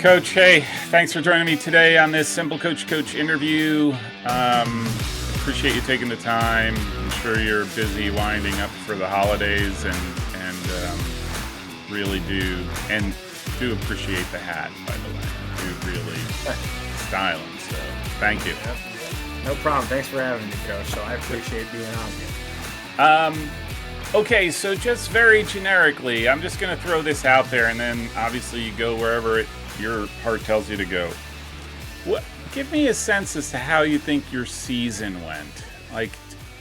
Coach, hey, thanks for joining me today on this SimpleCoach Coach interview. Appreciate you taking the time. I'm sure you're busy winding up for the holidays and really do appreciate the hat, by the way. Do really styling, so thank you. No problem. Thanks for having me, Coach. So I appreciate being on here. Okay, so just very generically, I'm just going to throw this out there, and then obviously you go wherever your heart tells you to go. Give me a sense as to how you think your season went, like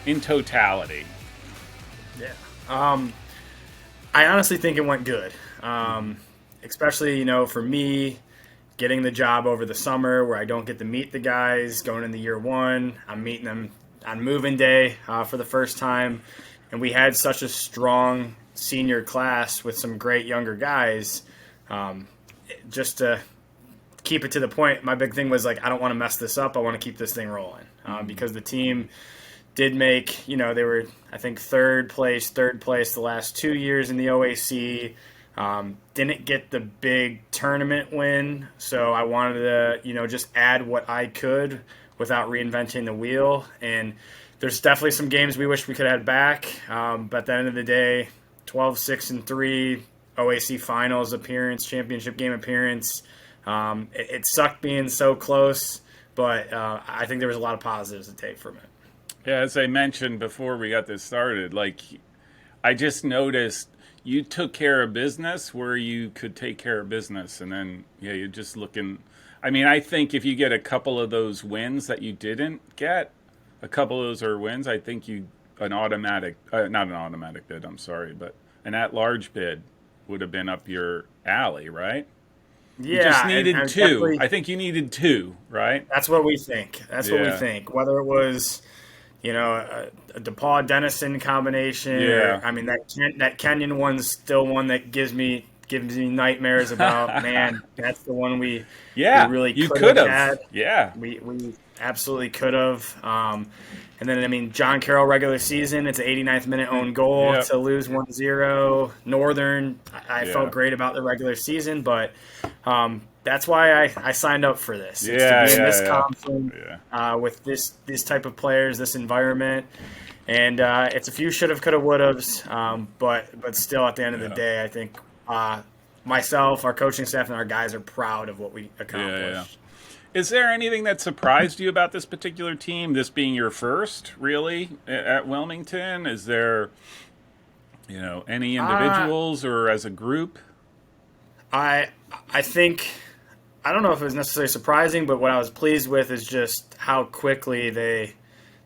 in totality. Yeah. I honestly think it went good. Especially, for me, getting the job over the summer where I don't get to meet the guys, going into year one. I'm meeting them on moving day for the first time. And we had such a strong senior class with some great younger guys. Just to keep it to the point, my big thing was I don't want to mess this up. I want to keep this thing rolling because the team did make, they were, I think, third place the last 2 years in the OAC. Didn't get the big tournament win, so I wanted to, just add what I could without reinventing the wheel. And there's definitely some games we wish we could have had back, but at the end of the day, 12-6-3, OAC finals appearance, championship game appearance. It sucked being so close, but I think there was a lot of positives to take from it. Yeah, as I mentioned before we got this started, I just noticed you took care of business where you could take care of business, and then you're just looking. I mean, I think if you get a couple of those wins that you didn't get, a couple of those are wins, I think not an automatic bid, I'm sorry, but an at-large bid would have been up your alley, right? Yeah, you just needed two. I think you needed two, right? That's what we think. What we think. Whether it was, a DePaul Dennison combination. Yeah. That Kenyon one's still one that gives me nightmares about. Man, that's the one we really could have had. Yeah, we absolutely could have. And then, John Carroll regular season, it's an 89th minute own goal to lose 1-0. Northern, I felt great about the regular season, but that's why I signed up for this. It's to be in this conference with this type of players, this environment. And it's a few should have, could have, would haves. But still, at the end of the day, I think myself, our coaching staff, and our guys are proud of what we accomplished. Is there anything that surprised you about this particular team, this being your first, really, at Wilmington? Is there, any individuals or as a group? I think, I don't know if it was necessarily surprising, but what I was pleased with is just how quickly they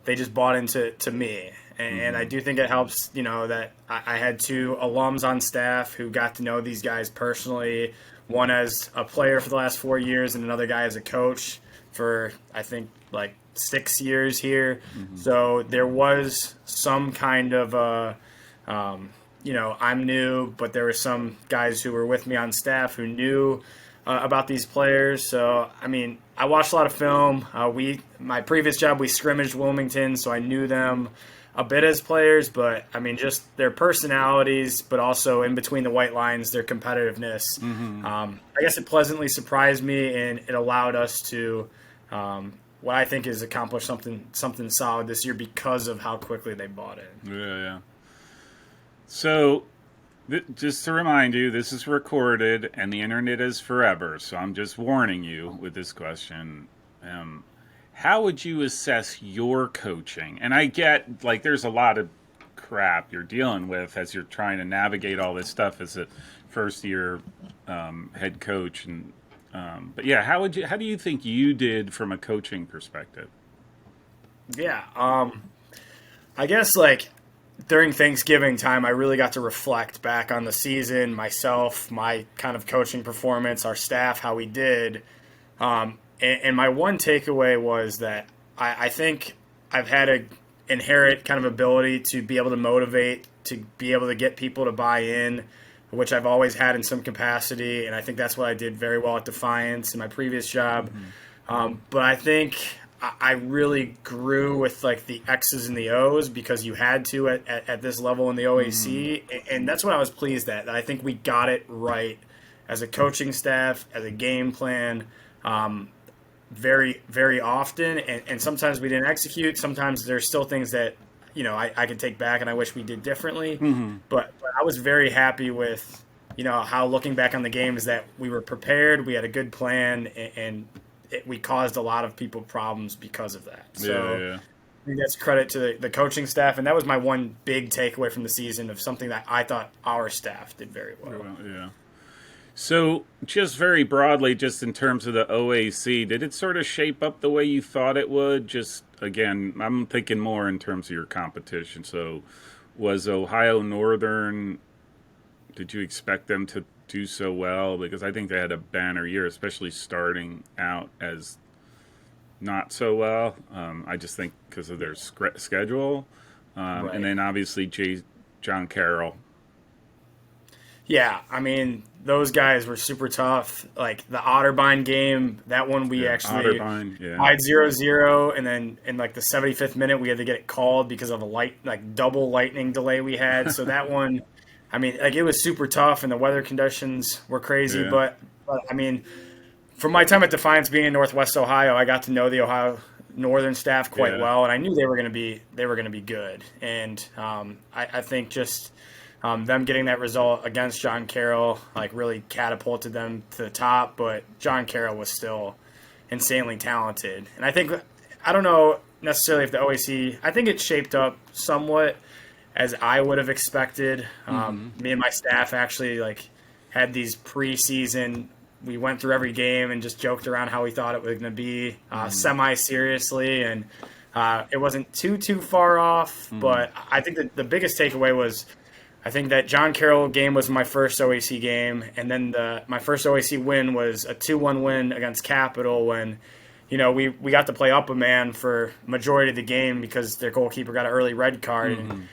just bought into me. And I do think it helps, that I had two alums on staff who got to know these guys personally. One as a player for the last 4 years and another guy as a coach for, I think, 6 years here. Mm-hmm. So there was some kind of, I'm new, but there were some guys who were with me on staff who knew about these players. So, I watched a lot of film. My previous job, we scrimmaged Wilmington, so I knew them a bit as players, but just their personalities, but also in between the white lines, their competitiveness. Mm-hmm. I guess it pleasantly surprised me, and it allowed us to, what I think is accomplish something solid this year because of how quickly they bought in. Yeah. So, just to remind you, this is recorded, and the internet is forever. So I'm just warning you with this question. How would you assess your coaching? And I get, there's a lot of crap you're dealing with as you're trying to navigate all this stuff as a first-year head coach. And but yeah, how do you think you did from a coaching perspective? Yeah, I guess during Thanksgiving time, I really got to reflect back on the season, myself, my kind of coaching performance, our staff, how we did. And my one takeaway was that I think I've had an inherent kind of ability to be able to motivate, to be able to get people to buy in, which I've always had in some capacity. And I think that's what I did very well at Defiance in my previous job. Mm-hmm. But I think I really grew with the X's and the O's because you had to at this level in the OAC. Mm-hmm. And that's what I was pleased at. I think we got it right as a coaching staff, as a game plan, very, very often. And sometimes we didn't execute. Sometimes there's still things that, I could take back and I wish we did differently. But I was very happy with, how looking back on the game is that we were prepared, we had a good plan, and we caused a lot of people problems because of that. So I think that's credit to the coaching staff, and that was my one big takeaway from the season of something that I thought our staff did very well. Yeah. So just very broadly, just in terms of the OAC, did it sort of shape up the way you thought it would? Just, again, I'm thinking more in terms of your competition. So was Ohio Northern, did you expect them to do so well? Because I think they had a banner year, especially starting out as not so well. I just think because of their schedule. Right. And then obviously John Carroll. Yeah, I mean, those guys were super tough. Like the Otterbein game, that one we actually tied 0-0, and then in like the 75th minute we had to get it called because of a double lightning delay we had. So that one, I mean, like it was super tough, and the weather conditions were crazy. But I mean, from my time at Defiance being in Northwest Ohio, I got to know the Ohio Northern staff quite well, and I knew they were going to be good. And I think just them getting that result against John Carroll really catapulted them to the top. But John Carroll was still insanely talented, and I don't know necessarily if the OAC. I think it shaped up somewhat as I would have expected. Me and my staff actually had these preseason. We went through every game and just joked around how we thought it was going to be semi-seriously, and it wasn't too far off. But I think that the biggest takeaway was I think that John Carroll game was my first OAC game, and then my first OAC win was a 2-1 win against Capital when we got to play up a man for majority of the game because their goalkeeper got an early red card. And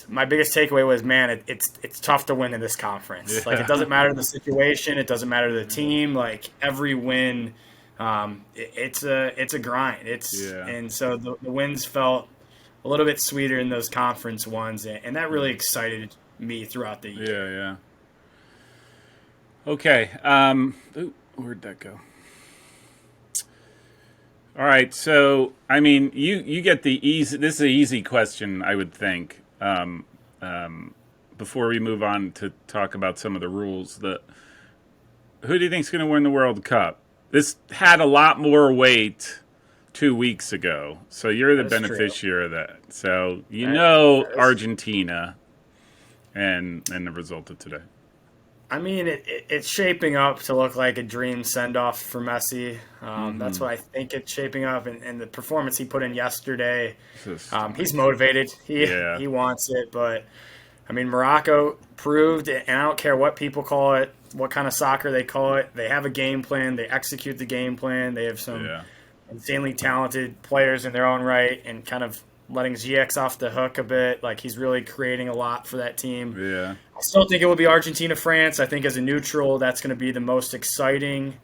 my biggest takeaway was, man, it's tough to win in this conference. It doesn't matter the situation, it doesn't matter the team. Every win, it's a grind. And so the wins felt a little bit sweeter in those conference ones, and that really excited me throughout the year. Yeah. Okay. Where'd that go? All right. So, I mean, you get the easy. This is an easy question, I would think. Before we move on to talk about some of the rules, who do you think is going to win the World Cup? This had a lot more weight 2 weeks ago, so you're the beneficiary of that. So Argentina, and the result of today. I mean, it's shaping up to look like a dream send-off for Messi. That's what I think it's shaping up, and the performance he put in yesterday, he's motivated. He wants it, but I mean, Morocco proved, and I don't care what people call it, what kind of soccer they call it, they have a game plan, they execute the game plan, they have some insanely talented players in their own right, and kind of letting ZX off the hook a bit. He's really creating a lot for that team. Yeah. I still think it will be Argentina-France. I think as a neutral, that's going to be the most exciting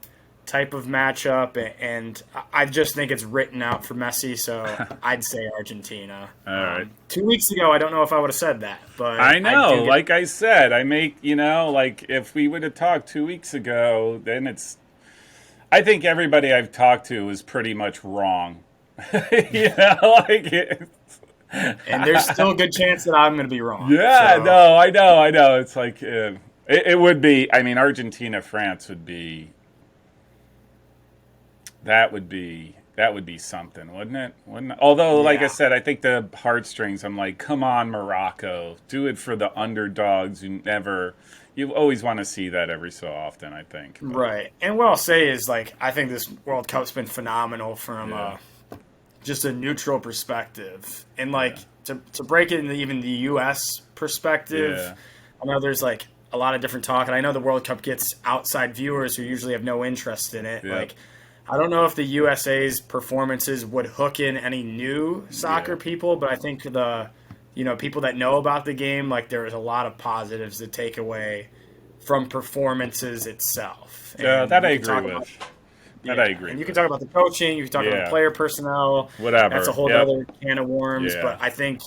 type of matchup, and I just think it's written out for Messi, so I'd say Argentina. All right. 2 weeks ago, I don't know if I would have said that, but I know. Like I said, if we would have talked 2 weeks ago, then it's. I think everybody I've talked to is pretty much wrong. And there's still a good chance that I'm going to be wrong. Yeah, so. No, I know. It's it would be. I mean, Argentina, France would be. That would be something, wouldn't it? Although, I said, I think the heartstrings. I'm like, come on, Morocco, do it for the underdogs. You always want to see that every so often, I think. But. Right. And what I'll say is, I think this World Cup's been phenomenal from just a neutral perspective. And, to break it into even the U.S. perspective, I know there's, a lot of different talk. And I know the World Cup gets outside viewers who usually have no interest in it. Yeah. I don't know if the USA's performances would hook in any new soccer people, but I think the people that know about the game, there is a lot of positives to take away from performances itself. Yeah, that I agree with. That I agree. And you can talk about the coaching, you can talk about the player personnel. Whatever. That's a whole other can of worms. Yeah. But I think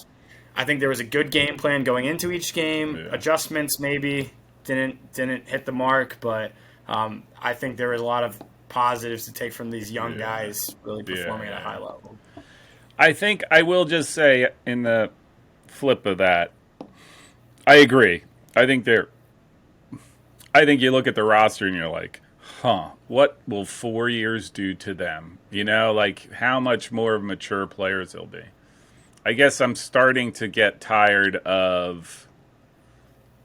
there was a good game plan going into each game. Yeah. Adjustments maybe didn't hit the mark, but I think there was a lot of positives to take from these young guys really performing at a high level. I think I will just say in the flip of that, I agree. I think they're. I think you look at the roster and you're like, what will 4 years do to them? You know, like how much more mature players they'll be. I guess I'm starting to get tired of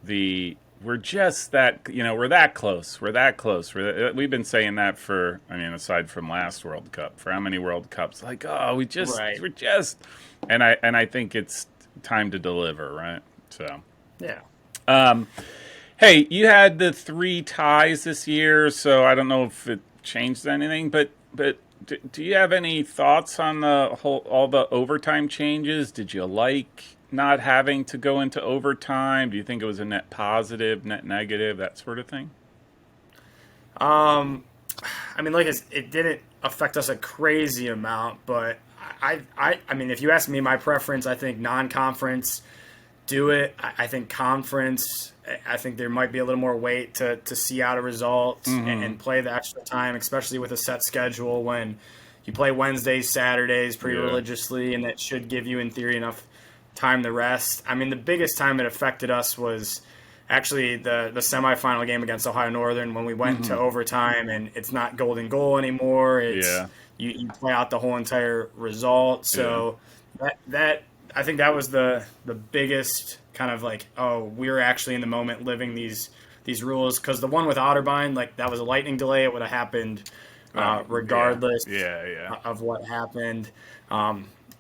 we're just that, we're that close. We're that close. We've been saying that for, aside from last World Cup, for how many World Cups? Like, we're just, and I think it's time to deliver, right? So, yeah. Hey, you had the 3 ties this year, so I don't know if it changed anything, but do you have any thoughts on all the overtime changes? Did you like not having to go into overtime? Do you think it was a net positive, net negative, that sort of thing? It didn't affect us a crazy amount, but if you ask me my preference, I think non-conference do it. I think conference, I think there might be a little more weight to see out a result and play the extra time, especially with a set schedule when you play Wednesdays, Saturdays pretty religiously, and that should give you, in theory, enough time to rest. The biggest time it affected us was actually the semifinal game against Ohio Northern when we went to overtime, and it's not golden goal anymore. It's you play out the whole entire result. So that I think that was the biggest kind of like, we're actually in the moment living these rules, because the one with Otterbein, like that was a lightning delay. It would have happened regardless of what happened.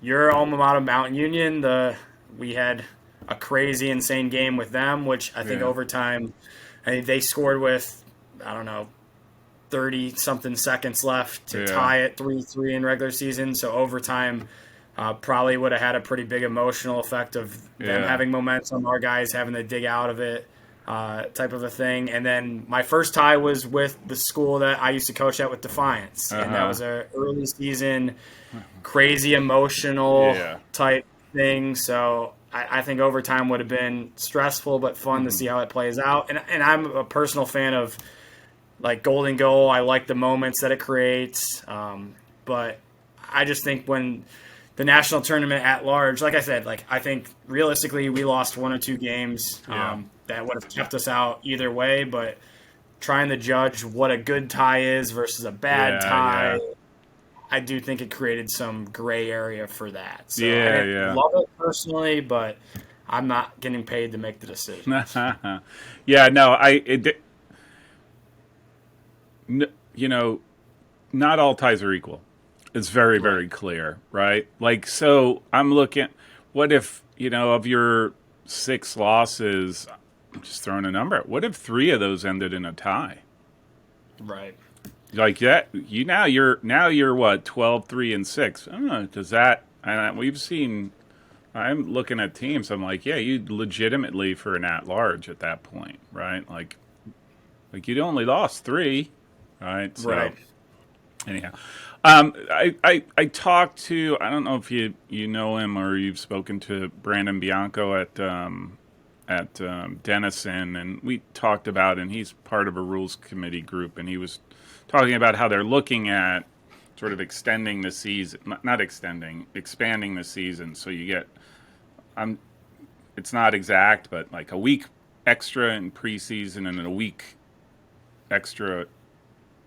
Your alma mater, Mountain Union, we had a crazy, insane game with them, which I think overtime, they scored with, 30-something seconds left to tie it 3-3 in regular season. So overtime probably would have had a pretty big emotional effect of them having momentum, our guys having to dig out of it, type of a thing. And then my first tie was with the school that I used to coach at with Defiance. And that was an early season, crazy emotional type thing. So I think overtime would have been stressful but fun to see how it plays out. And I'm a personal fan of like golden goal. I like the moments that it creates. But I just think when the national tournament at large, like I said, I think realistically we lost 1 or 2 games that would have kept us out either way. But trying to judge what a good tie is versus a bad tie, I do think it created some gray area for that. So I didn't love it personally, but I'm not getting paid to make the decision. Not all ties are equal. It's very, very clear, right? Like, so I'm looking, what if, of your 6 losses, I'm just throwing a number, what if 3 of those ended in a tie? Right. Like that, you're what, 12-3-6? I don't know, does that, and we've seen, I'm looking at teams, I'm like, you legitimately for an at-large at that point, right? Like you'd only lost 3, right? So, right. Anyhow. I talked to, I don't know if you know him or you've spoken to Brandon Bianco at Denison, and we talked about, and he's part of a rules committee group, and he was talking about how they're looking at sort of extending the season, not extending, expanding the season, so you get, it's not exact, but like a week extra in preseason and then a week extra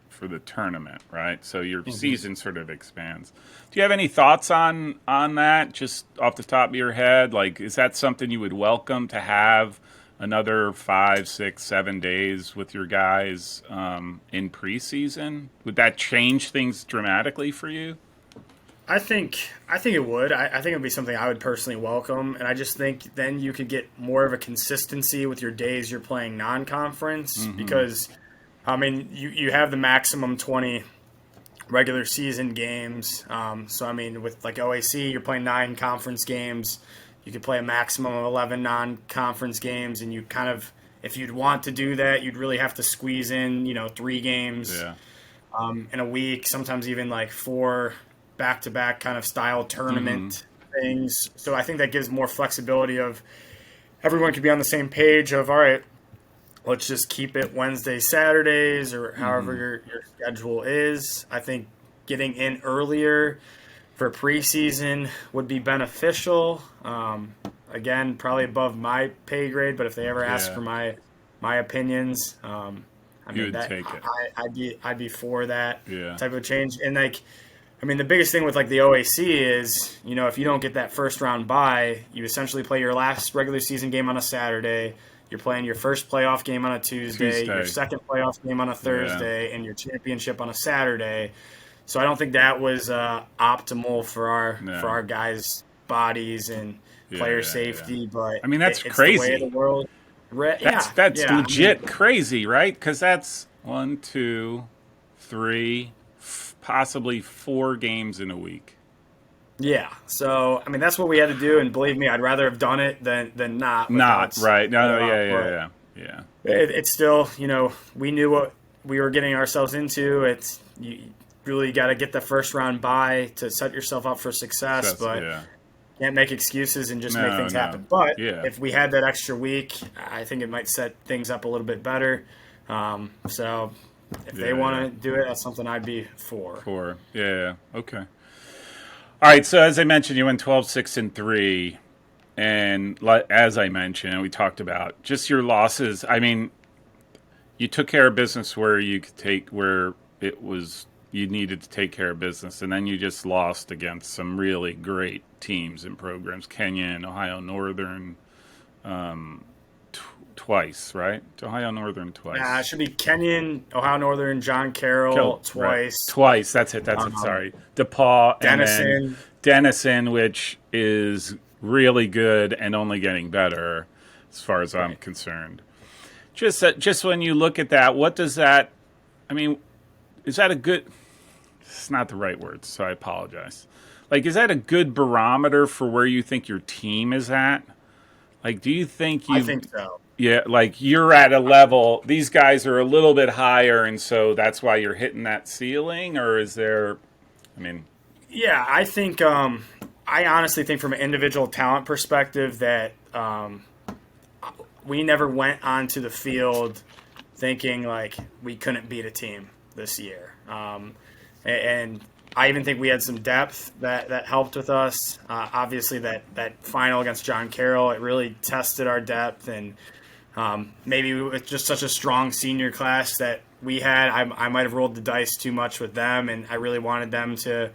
for the tournament, right? So your season sort of expands. Do you have any thoughts on that, just off the top of your head? Like, is that something you would welcome to have another 5, 6, 7 days with your guys in preseason? Would that change things dramatically for you? I think it would. I think it would be something I would personally welcome, and I just think then you could get more of a consistency with your days you're playing non-conference because – you have the maximum 20 regular season games. With like OAC, you're playing 9 conference games. You could play a maximum of 11 non-conference games, and you kind of, if you'd want to do that, you'd really have to squeeze in, 3 games in a week, sometimes even like 4 back-to-back kind of style tournament things. So I think that gives more flexibility of everyone could be on the same page of, all right, let's just keep it Wednesday, Saturdays, or however your schedule is. I think getting in earlier for preseason would be beneficial. Again, probably above my pay grade, but if they ever ask for my opinions, I You mean would that take it. I'd be for that Yeah. type of change. And like, I mean, the biggest thing with like the OAC is, if you don't get that first round bye, you essentially play your last regular season game on a Saturday. You're playing your first playoff game on a Tuesday, your second playoff game on a Thursday, and your championship on a Saturday. So I don't think that was optimal for our guys' bodies and player safety. But I mean, that's it's the way of the crazy. world. That's Yeah. legit crazy, right? Because that's 1, 2, 3, possibly 4 games in a week. Yeah. So I mean, that's what we had to do, and believe me, I'd rather have done it than not. Not right. No, no, But yeah. it's still, we knew what we were getting ourselves into. It's you really got to get the first round bye to set yourself up for success, but can't make excuses and just make things happen. But if we had that extra week, I think it might set things up a little bit better. So if they want to do it, that's something I'd be for. Okay. All right, so as I mentioned, you went 12-6-3, and as I mentioned, we talked about just your losses. I mean, you took care of business where you needed to take care of business, and then you just lost against some really great teams and programs. Kenyon, Ohio Northern, twice, right? Ohio Northern twice. It should be Kenyon, Ohio Northern, John Carroll twice. Right. Twice. That's it. Sorry. DePaul Denison. And then Denison, which is really good and only getting better as far as I'm concerned. Just when you look at that, what does that, I mean, is that a good, it's not the right word, so I apologize. Like, is that a good barometer for where you think your team is at? Like, do you think I think so. Yeah, like you're at a level, these guys are a little bit higher, and so that's why you're hitting that ceiling? Or is there, I mean... Yeah, I think, I honestly think from an individual talent perspective that we never went onto the field thinking like we couldn't beat a team this year. And I even think we had some depth that helped with us. Obviously, that final against John Carroll, it really tested our depth, and maybe with just such a strong senior class that we had, I might have rolled the dice too much with them, and I really wanted them to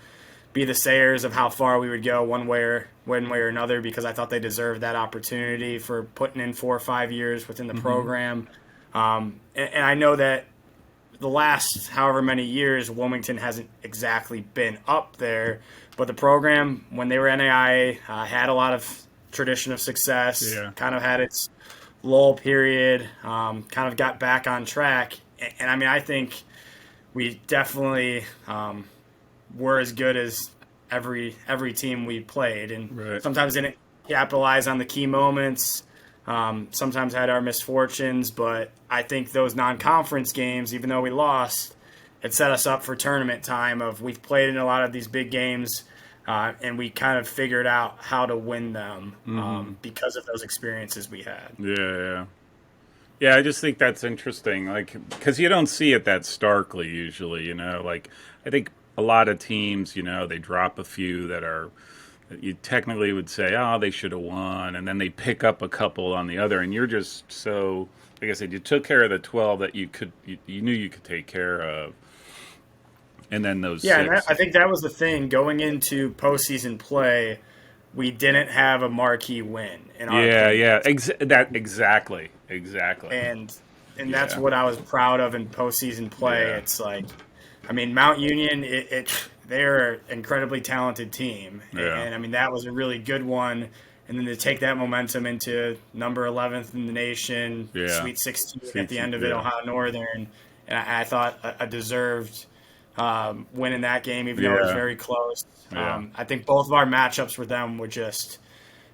be the sayers of how far we would go one way or another, because I thought they deserved that opportunity for putting in 4 or 5 years within the program. And I know that the last however many years, Wilmington hasn't exactly been up there, but the program, when they were NAIA, had a lot of tradition of success, kind of had its lull period, kind of got back on track. And I mean, I think we definitely were as good as every team we played, and sometimes didn't capitalize on the key moments. Sometimes had our misfortunes, but I think those non-conference games, even though we lost, it set us up for tournament time. We've played in a lot of these big games, and we kind of figured out how to win them because of those experiences we had. Yeah, I just think that's interesting, like, because you don't see it that starkly usually, like I think a lot of teams, they drop a few that you technically would say, oh, they should have won, and then they pick up a couple on the other, and you're just so, like I said, you took care of the 12 that you knew you could take care of, and then those 6. And I think that was the thing going into postseason play. We didn't have a marquee win in our exactly, and that's what I was proud of in postseason play. It's like, I mean, Mount Union, they're an incredibly talented team. And I mean, that was a really good one. And then to take that momentum into number 11th in the nation, Sweet 16 at the end of it, Ohio Northern. And I thought a deserved win in that game, even though it was very close. I think both of our matchups with them were just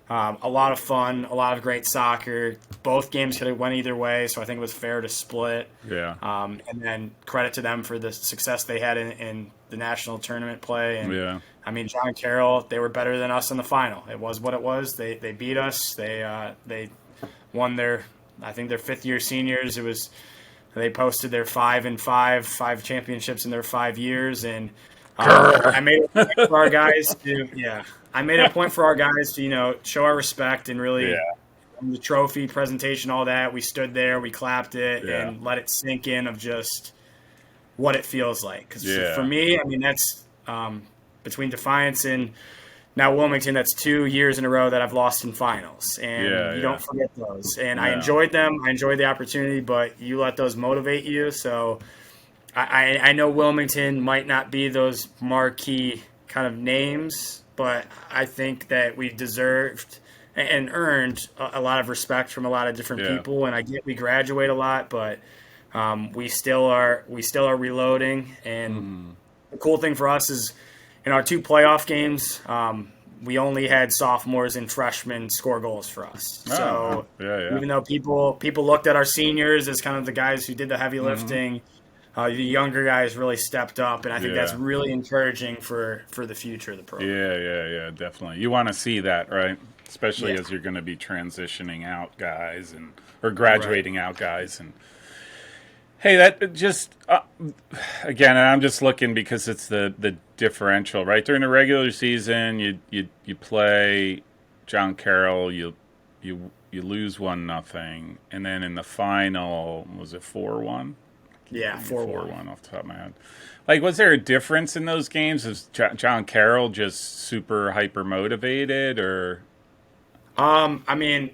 a lot of fun, a lot of great soccer. Both games could have went either way, so I think it was fair to split. And then credit to them for the success they had in the national tournament play. And I mean, John Carroll, they were better than us in the final. It was what it was. They beat us. They won their I think they're fifth-year seniors. They posted their 5 championships in their 5 years, and I made a point for our guys to I made a point for our guys to show our respect and Yeah. really the trophy presentation, all that. We stood there, we clapped it, Yeah. and let it sink in of just what it feels like. Because Yeah. for me, I mean, that's between Defiance and now Wilmington, that's 2 years in a row that I've lost in finals, and you don't forget those. And I enjoyed them. I enjoyed the opportunity, but you let those motivate you. So I know Wilmington might not be those marquee kind of names, but I think that we've deserved and earned a lot of respect from a lot of different people. And I get we graduate a lot, but we still are reloading. And the cool thing for us is in our 2 playoff games, we only had sophomores and freshmen score goals for us. So even though people looked at our seniors as kind of the guys who did the heavy lifting, the younger guys really stepped up, and I think that's really encouraging for the future of the program. Yeah, definitely. You want to see that, right? Especially as you're going to be transitioning out guys or graduating out guys. And hey, that just again, and I'm just looking because it's the differential, right? During the regular season, you play John Carroll, you lose 1-0, and then in the final, was it 4-1? Yeah, 4-1 off the top of my head. Like, was there a difference in those games? Was John Carroll just super hyper motivated, or? I mean,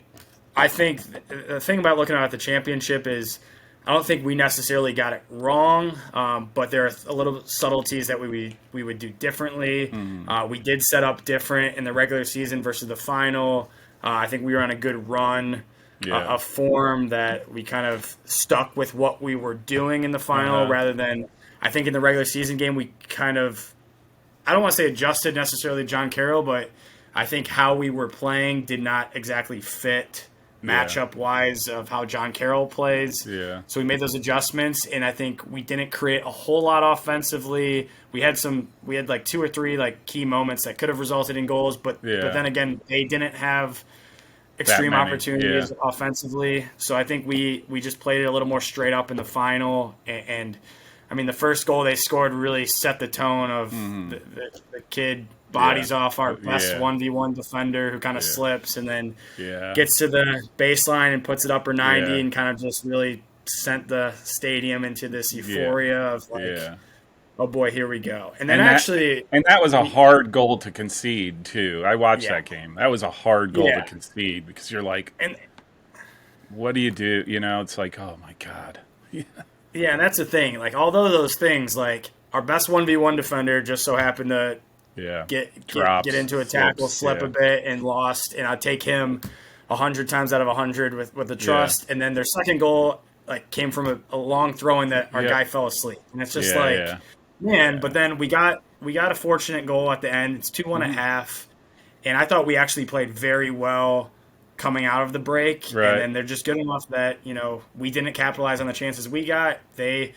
I think the thing about looking at the championship is I don't think we necessarily got it wrong, but there are a little subtleties that we would do differently. We did set up different in the regular season versus the final. I think we were on a good run. A form that we kind of stuck with what we were doing in the final rather than I think in the regular season game we kind of I don't want to say adjusted necessarily John Carroll, but I think how we were playing did not exactly fit matchup wise of how John Carroll plays. Yeah. So we made those adjustments, and I think we didn't create a whole lot offensively. We had like 2 or 3 like key moments that could have resulted in goals, but then again they didn't have extreme opportunities offensively. So I think we just played it a little more straight up in the final. And I mean, the first goal they scored really set the tone of the kid bodies off our best 1v1 defender who kind of slips and then gets to the baseline and puts it upper 90 and kind of just really sent the stadium into this euphoria of like, oh boy, here we go. And then that was a hard goal to concede too. I watched that game. That was a hard goal to concede because you're like, what do you do? You know, it's like, oh my God. And that's the thing. Like, although those things, like our best 1v1 defender just so happened to get into a tackle, slip a bit, and lost. And I'd take him 100 times out of 100 with the trust. And then their second goal like came from a long throw in that our guy fell asleep. And it's just man, but then we got a fortunate goal at the end. It's 2-1 at half, and I thought we actually played very well coming out of the break. And then they're just good enough that we didn't capitalize on the chances we got. They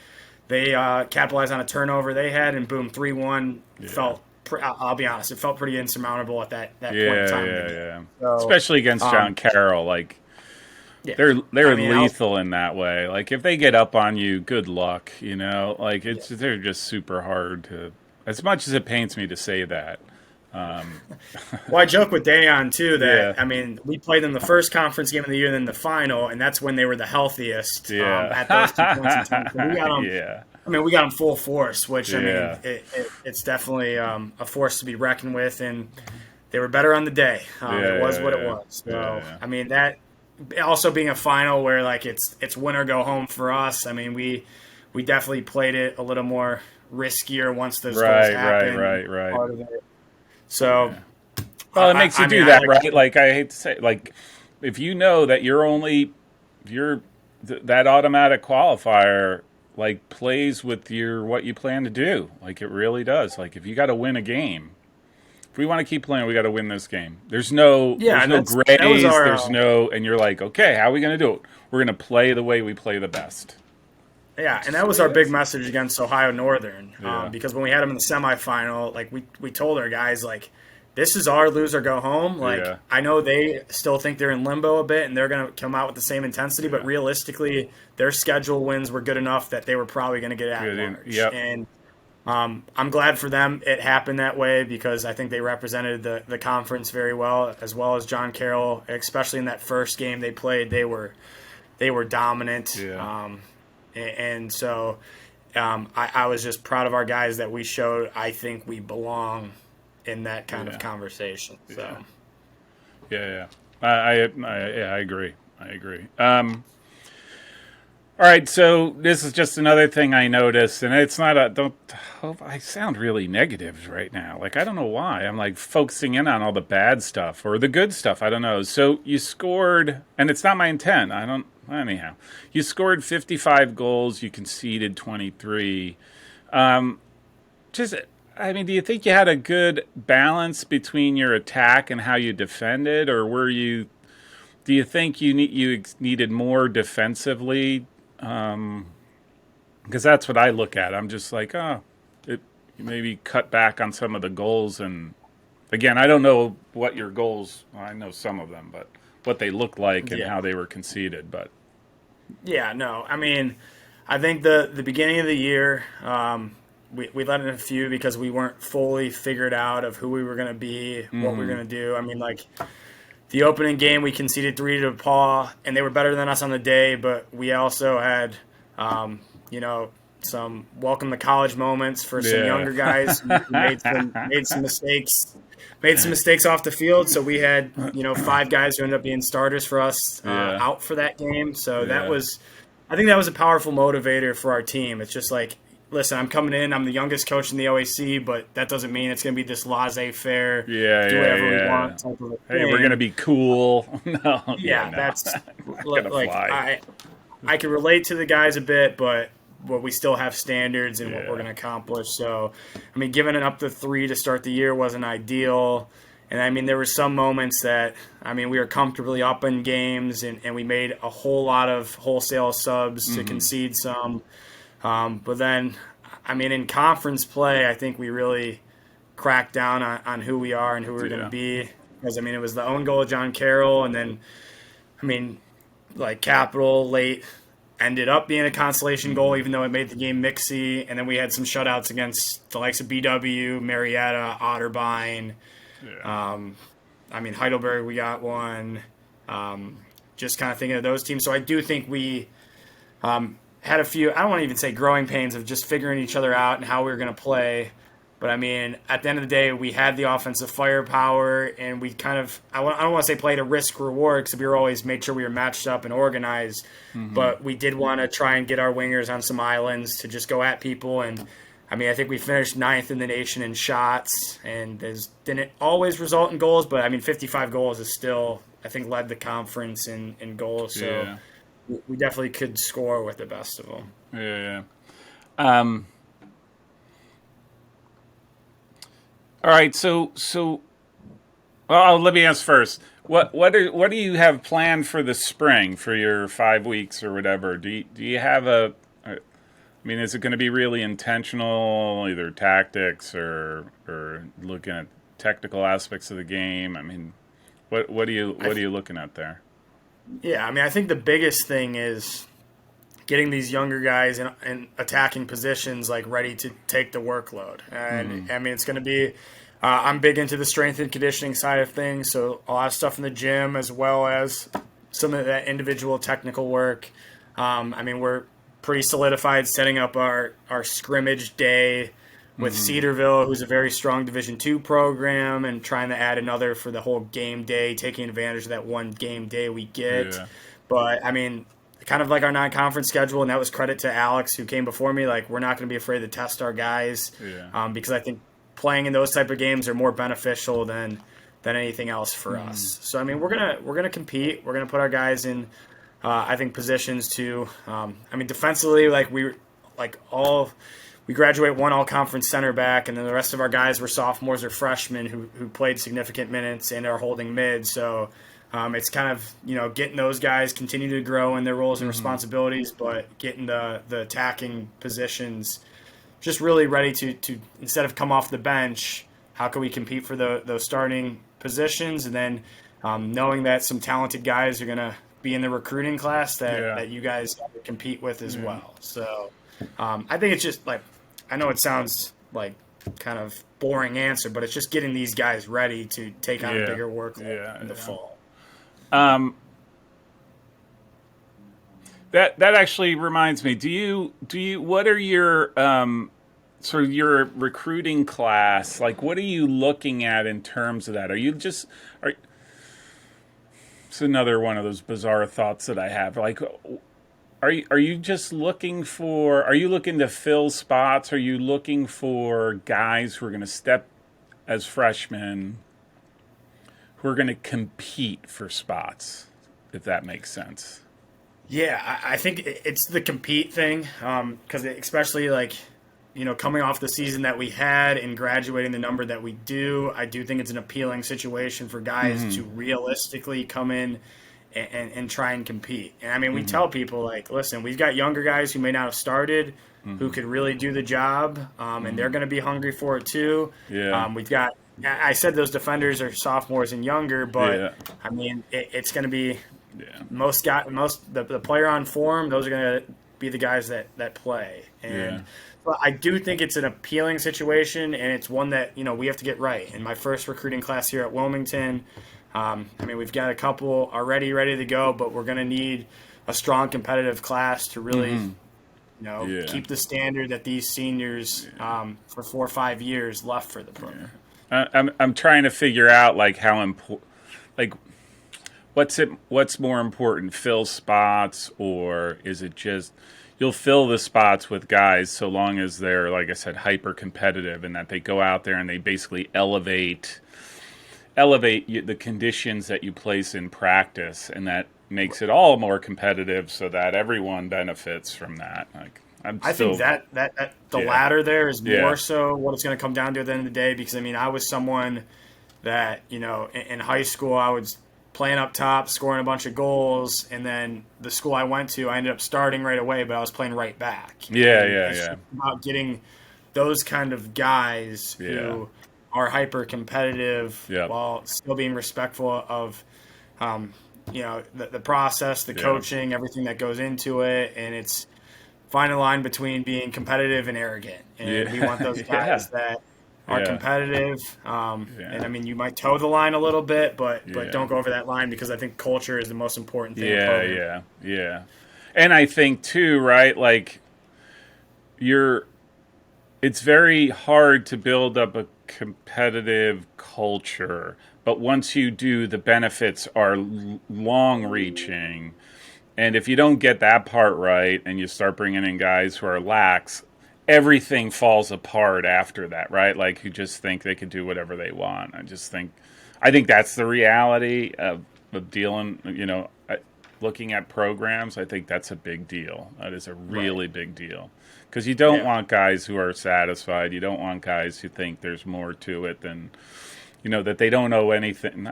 capitalized on a turnover they had, and boom, 3-1. Felt I'll be honest, it felt pretty insurmountable at that point in time. So, especially against John Carroll, like. They're lethal in that way. Like if they get up on you, good luck. Like they're just super hard to. As much as it pains me to say that. Well, I joke with Dayon too that I mean we played them the first conference game of the year, then the final, and that's when they were the healthiest at those 2 points in time. So we got them. I mean, we got them full force, which I mean it's definitely a force to be reckoned with, and they were better on the day. It was what it was. So I mean that. Also being a final where like it's win or go home for us. I mean we definitely played it a little more riskier once those goals happened. Right. Part of it. So well, it makes you do that, right? Like I hate to say, like if you know that that automatic qualifier like plays with what you plan to do, like it really does. Like if you got to win a game. If we want to keep playing, we got to win this game. There's no grays. There's no, and you're like, okay, how are we going to do it? We're going to play the way we play the best. Yeah, and that was our big message against Ohio Northern because when we had them in the semifinal, like we told our guys like this is our lose or go home. Like, Yeah. I know they still think they're in limbo a bit and they're going to come out with the same intensity, but realistically, their schedule wins were good enough that they were probably going to get at Good. large. Yep. And I'm glad for them it happened that way because I think they represented the conference very well as John Carroll, especially in that first game they played. They were dominant. Yeah. And so I was just proud of our guys that we showed I think we belong in that kind of conversation. So Yeah. I agree. All right, so this is just another thing I noticed, and it's not a don't. Hope I sound really negative right now. Like I don't know why. I'm like focusing in on all the bad stuff or the good stuff. I don't know. So you scored, and it's not my intent. I don't. Anyhow, you scored 55 goals. You conceded 23. Just, I mean, do you think you had a good balance between your attack and how you defended, or were you? Do you think you needed more defensively? Because that's what I look at. I'm just like, you maybe cut back on some of the goals. And again, I don't know what your goals. Well, I know some of them, but what they looked like and how they were conceded. But yeah, no, I mean, I think the beginning of the year, we let in a few because we weren't fully figured out of who we were going to be, what we were going to do. I mean, like. The opening game, we conceded 3 to Paul, and they were better than us on the day, but we also had, some welcome to college moments for some younger guys who made some mistakes off the field. So we had, 5 guys who ended up being starters for us out for that game. So I think that was a powerful motivator for our team. It's just like, listen, I'm coming in. I'm the youngest coach in the OAC, but that doesn't mean it's going to be this laissez-faire, do whatever we want type of a hey, thing. we're going to be cool. No, that's like I can relate to the guys a bit, but we still have standards and what we're going to accomplish. So, I mean, giving it up to 3 to start the year wasn't ideal. And, I mean, there were some moments that, I mean, we were comfortably up in games, and we made a whole lot of wholesale subs to concede some. But then, I mean, in conference play, I think we really cracked down on who we are and who we're going to be. Because, I mean, it was the own goal of John Carroll, and then, I mean, like Capital late ended up being a consolation goal, even though it made the game mixy. And then we had some shutouts against the likes of BW, Marietta, Otterbein. I mean, Heidelberg, we got one. Just kind of thinking of those teams. So I do think we had a few, I don't want to even say growing pains of just figuring each other out and how we were going to play. But, I mean, at the end of the day, we had the offensive firepower, and we kind of, I don't want to say played a risk-reward because we were always made sure we were matched up and organized. But we did want to try and get our wingers on some islands to just go at people. And, I mean, I think we finished 9th in the nation in shots, and didn't always result in goals. But, I mean, 55 goals is still, I think, led the conference in goals. So we definitely could score with the best of them. All right, so let me ask first. What do you have planned for the spring for your 5 weeks or whatever? Do you have I mean, is it going to be really intentional, either tactics or looking at technical aspects of the game? I mean, what are you looking at there? Yeah, I mean, I think the biggest thing is getting these younger guys in attacking positions like ready to take the workload. And I mean, it's going to be I'm big into the strength and conditioning side of things, so a lot of stuff in the gym as well as some of that individual technical work. I mean, we're pretty solidified setting up our scrimmage day with Cedarville, who's a very strong Division II program, and trying to add another for the whole game day, taking advantage of that one game day we get. Yeah. But, I mean, kind of like our non-conference schedule, and that was credit to Alex who came before me. Like, we're not going to be afraid to test our guys because I think playing in those type of games are more beneficial than anything else for us. So I mean, we're gonna compete. We're gonna put our guys in, I think, positions to. I mean, defensively, we graduate one all-conference center back, and then the rest of our guys were sophomores or freshmen who played significant minutes and are holding mid. So. It's kind of, getting those guys continue to grow in their roles and responsibilities, but getting the attacking positions just really ready to instead of come off the bench, how can we compete for those starting positions, and then knowing that some talented guys are going to be in the recruiting class that you guys have to compete with as well. So I think it's just like, I know it sounds like kind of boring answer, but it's just getting these guys ready to take on a bigger workload in the fall. That actually reminds me. Do you what are your sort of your recruiting class, like what are you looking at in terms of that? It's another one of those bizarre thoughts that I have. Like, are you just looking for? Are you looking to fill spots? Are you looking for guys who are going to step as freshmen, who are going to compete for spots? If that makes sense. Yeah, I think it's the compete thing, because especially like, coming off the season that we had and graduating the number that we do, I do think it's an appealing situation for guys to realistically come in and try and compete. And I mean, we tell people, like, listen, we've got younger guys who may not have started, who could really do the job, and they're going to be hungry for it too. Yeah. We've got, I said those defenders are sophomores and younger, but I mean, it's going to be the player on form. Those are going to be the guys that play. And but I do think it's an appealing situation, and it's one that we have to get right. In my first recruiting class here at Wilmington, I mean, we've got a couple already ready to go, but we're going to need a strong competitive class to really keep the standard that these seniors for 4 or 5 years left for the program. I'm trying to figure out like how important, like what's more important, fill spots, or is it just you'll fill the spots with guys so long as they're, like I said, hyper competitive, and that they go out there and they basically elevate the conditions that you place in practice, and that makes it all more competitive so that everyone benefits from that. Like, I think that the latter there is more so what it's going to come down to at the end of the day, because I mean, I was someone that in high school I was playing up top, scoring a bunch of goals, and then the school I went to, I ended up starting right away, but I was playing right back. It's about getting those kind of guys who are hyper competitive while still being respectful of the process, the coaching, everything that goes into it, and it's finding a line between being competitive and arrogant. And we want those guys that are competitive. And I mean, you might toe the line a little bit, but don't go over that line, because I think culture is the most important thing. Yeah. And I think too, right? Like it's very hard to build up a competitive culture, but once you do, the benefits are long-reaching. And if you don't get that part right, and you start bringing in guys who are lax, everything falls apart after that, right? Like, who just think they could do whatever they want. I think that's the reality of dealing, looking at programs. I think that's a big deal. That is a really big deal. Because you don't want guys who are satisfied. You don't want guys who think there's more to it than, that they don't owe anything.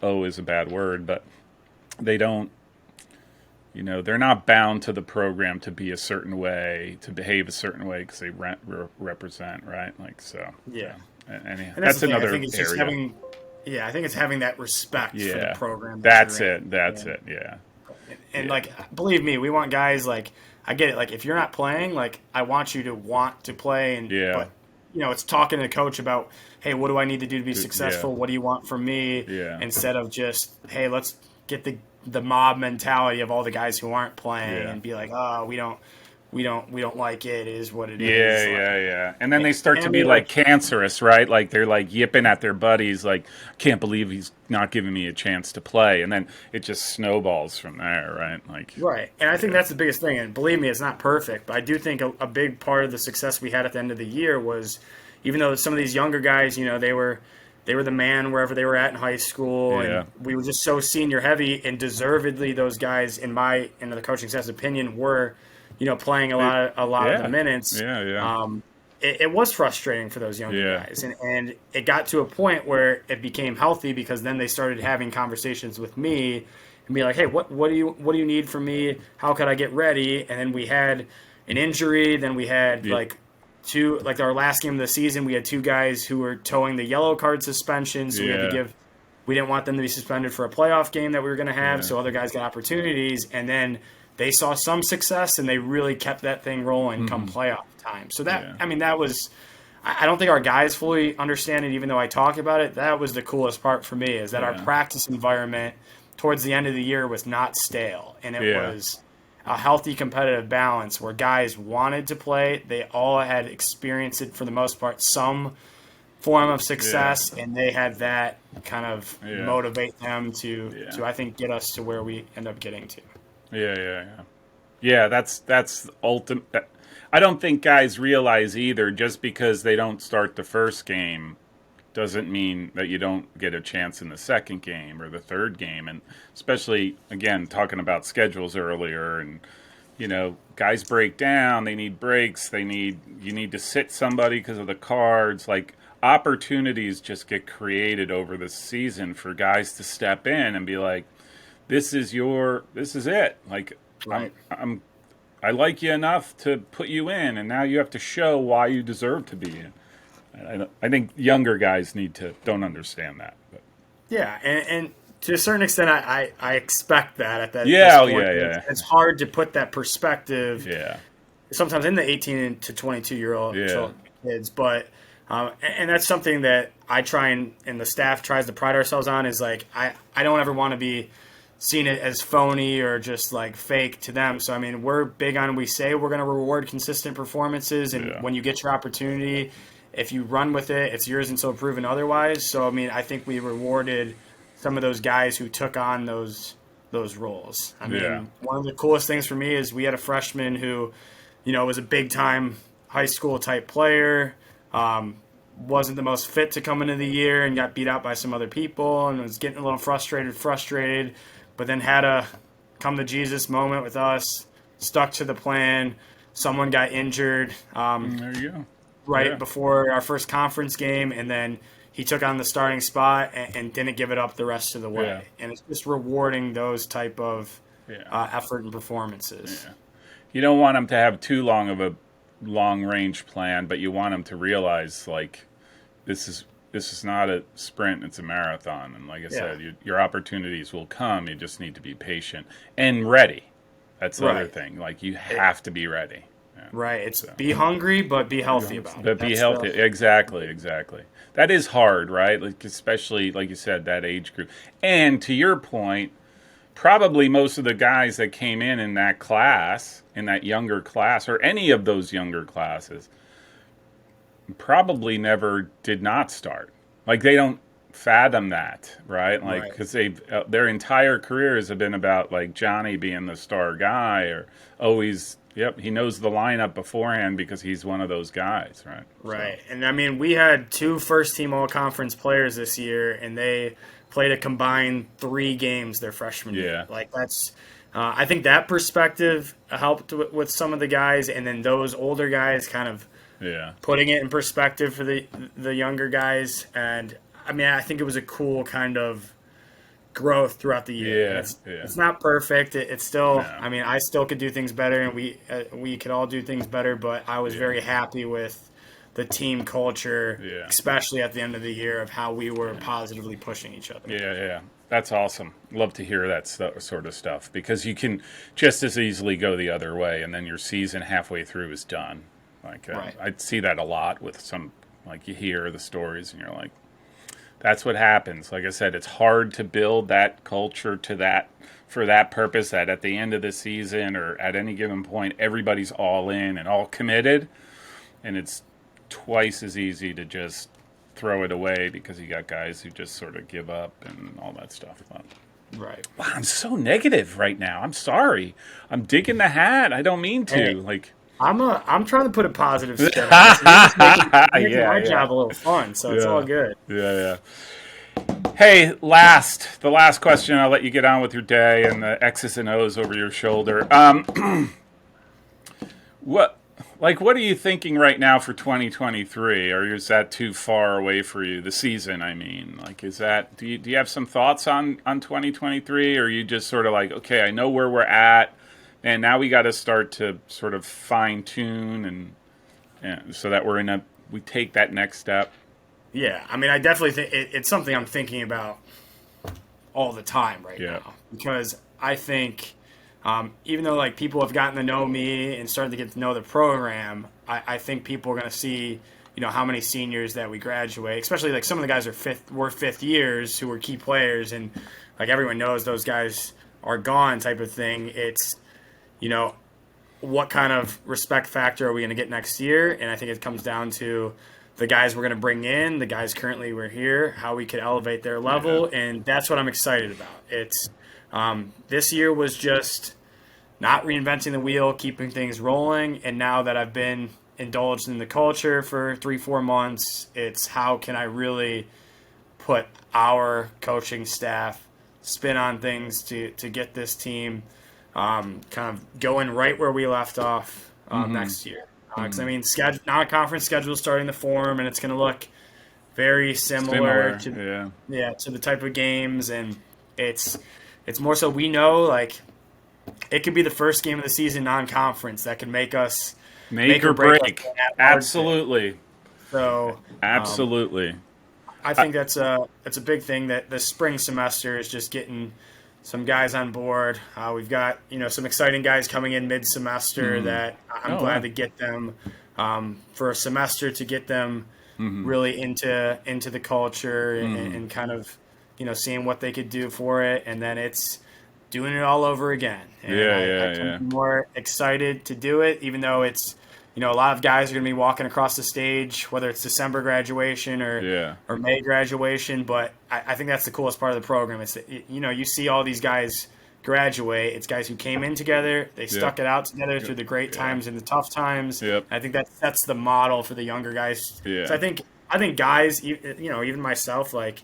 Owe is a bad word, but they don't, they're not bound to the program to be a certain way, to behave a certain way, because they represent, right? Like, so. Yeah. And that's another area. I think it's having that respect for the program. That's it. And like, believe me, we want guys, like, I get it. Like, if you're not playing, like, I want you to want to play. But, it's talking to the coach about, hey, what do I need to do to be successful? What do you want from me? Instead of just, hey, let's get the mob mentality of all the guys who aren't playing and be like, oh, we don't like it. It is what it is. And then they start to be like cancerous, right? Like, they're like yipping at their buddies, like, can't believe he's not giving me a chance to play. And then it just snowballs from there, right? Like, right. And I think that's the biggest thing. And believe me, it's not perfect, but I do think a big part of the success we had at the end of the year was, even though some of these younger guys, they were the man wherever they were at in high school, and we were just so senior heavy, and deservedly those guys, in the coaching staff's opinion, were, playing a lot of the minutes. It was frustrating for those younger guys, and it got to a point where it became healthy, because then they started having conversations with me and be like, hey, what do you need from me? How could I get ready? And then we had an injury, then we had like two, like our last game of the season, we had two guys who were towing the yellow card suspension, so we had to Yeah. we didn't want them to be suspended for a playoff game that we were going to have, Yeah. so other guys got opportunities, and then they saw some success and they really kept that thing rolling come playoff time. So that, Yeah. I mean, that was, I don't think our guys fully understand it, even though I talk about it. That was the coolest part for me, is that our Yeah. practice environment towards the end of the year was not stale, and it Yeah. was a healthy competitive balance where guys wanted to play. They all had experienced it for the most part, some form of success, and they had that kind of Yeah. motivate them to I think get us to where we end up getting to. Yeah. Yeah, that's ultimate. I don't think guys realize either. Just because they don't start the first game doesn't mean that you don't get a chance in the second game or the third game. And especially, again, talking about schedules earlier, and guys break down. They need breaks. You need to sit somebody because of the cards. Like, opportunities just get created over the season for guys to step in and be like, this is it. Like, Right. I like you enough to put you in, and now you have to show why you deserve to be in. I think younger guys don't understand that. But. Yeah, and to a certain extent, I expect that at that. Yeah, this point. yeah. It's hard to put that perspective. Yeah. Sometimes in the 18 to 22-year-old kids, but and that's something that I try and the staff tries to pride ourselves on, is like I don't ever want to be seen it as phony or just like fake to them. So I mean, we're big on, we say we're going to reward consistent performances, and when you get your opportunity, if you run with it, it's yours until proven otherwise. So I mean, I think we rewarded some of those guys who took on those roles. I mean, one of the coolest things for me is we had a freshman who, was a big time high school type player. Wasn't the most fit to come into the year and got beat out by some other people and was getting a little frustrated, but then had a come to Jesus moment with us, stuck to the plan. Someone got injured There you go. before our first conference game, and then he took on the starting spot and didn't give it up the rest of the way. Yeah. And it's just rewarding those type of effort and performances. Yeah. You don't want them to have too long of a long-range plan, but you want them to realize, like, this is not a sprint, it's a marathon. And like I said, your opportunities will come. You just need to be patient and ready. That's the other thing. Like, you have to be ready. Yeah. Right. It's be hungry, but be healthy about it. But be healthy. Exactly. That is hard, right? Like, especially, like you said, that age group. And to your point, probably most of the guys that came in that class, in that younger class, or any of those younger classes, probably never did not start. Like, they don't fathom that, right? Like, because their entire careers have been about, like, Johnny being the star guy, or always, he knows the lineup beforehand because he's one of those guys, right? Right. So. And I mean, we had 2 first-team all-conference players this year, and they played a combined 3 games their freshman year. Like, that's I think that perspective helped with some of the guys, and then those older guys kind of putting it in perspective for the younger guys. And I mean, I think it was a cool kind of growth throughout the year. It's not perfect. It's still, I mean, I still could do things better, and we could all do things better, but I was very happy with the team culture, especially at the end of the year, of how we were positively pushing each other. Yeah. That's awesome. Love to hear that sort of stuff, because you can just as easily go the other way, and then your season halfway through is done. Like, I see that a lot with some, like, you hear the stories and you're like, that's what happens. Like I said, it's hard to build that culture for that purpose, that at the end of the season or at any given point, everybody's all in and all committed. And it's twice as easy to just throw it away because you got guys who just sort of give up and all that stuff. Right. Wow, I'm so negative right now. I'm sorry. I'm digging the hat. I don't mean to. Hey, like, I'm trying to put a positive spin on this. You're making my job a little fun, so it's all good. Yeah. Hey, the last question. I'll let you get on with your day and the X's and O's over your shoulder. What are you thinking right now for 2023? Or is that too far away for you? The season, I mean. Like, is that, do you have some thoughts on 2023? Or are you just sort of like, okay, I know where we're at, and now we got to start to sort of fine tune, and so that we take that next step. Yeah, I mean, I definitely think it's something I'm thinking about all the time right now, because I think even though like people have gotten to know me and started to get to know the program, I think people are going to see, you know, how many seniors that we graduate, especially like some of the guys were fifth years who were key players, and like everyone knows those guys are gone type of thing. It's, you know, what kind of respect factor are we going to get next year? And I think it comes down to the guys we're going to bring in, the guys currently we're here, how we could elevate their level, and that's what I'm excited about. It's this year was just not reinventing the wheel, keeping things rolling, and now that I've been indulged in the culture for 3-4 months, it's how can I really put our coaching staff spin on things to get this team kind of going right where we left off next year. Because I mean, non-conference schedule is starting to form, and it's going to look very similar to the type of games, and it's more so we know like it could be the first game of the season non-conference that could make us make or break. Absolutely. So absolutely. I think that's a big thing, that the spring semester is just getting some guys on board. We've got, you know, some exciting guys coming in mid-semester that I'm glad to get them for a semester, to get them really into the culture and kind of, you know, seeing what they could do for it, and then it's doing it all over again. And I'm more excited to do it, even though it's, you know, a lot of guys are going to be walking across the stage, whether it's December graduation or May graduation. But I think that's the coolest part of the program. It's that, you know, you see all these guys graduate. It's guys who came in together. They stuck it out together through the great times and the tough times. I think that's the model for the younger guys. So I think guys, you know, even myself, like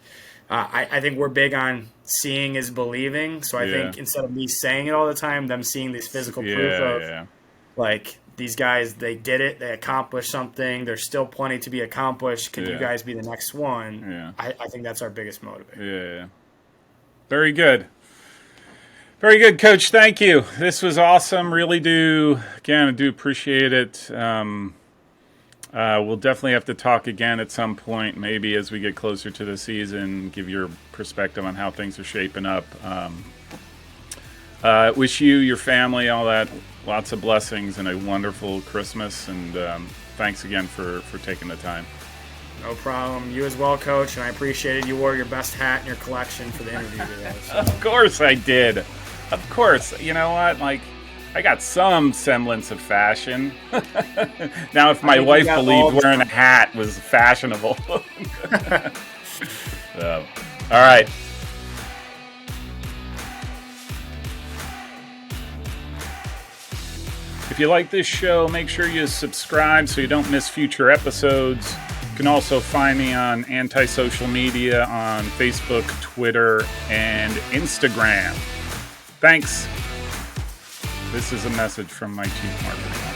I think we're big on seeing is believing. So I think instead of me saying it all the time, them seeing this physical proof of like, these guys, they did it. They accomplished something. There's still plenty to be accomplished. Can you guys be the next one? I think that's our biggest motivator. Very good. Very good, Coach. Thank you. This was awesome. Really do. Again, I do appreciate it. We'll definitely have to talk again at some point, maybe as we get closer to the season, give your perspective on how things are shaping up. Wish you, your family, all that, lots of blessings and a wonderful Christmas. And thanks again for taking the time. No problem. You as well, Coach. And I appreciated you wore your best hat in your collection for the interview today. So. Of course I did. Of course. You know what? Like, I got some semblance of fashion. Now, if my wife believed wearing a hat was fashionable. So, all right. If you like this show, make sure you subscribe so you don't miss future episodes. You can also find me on anti-social media on Facebook, Twitter, and Instagram. Thanks. This is a message from my Chief Marketing Officer.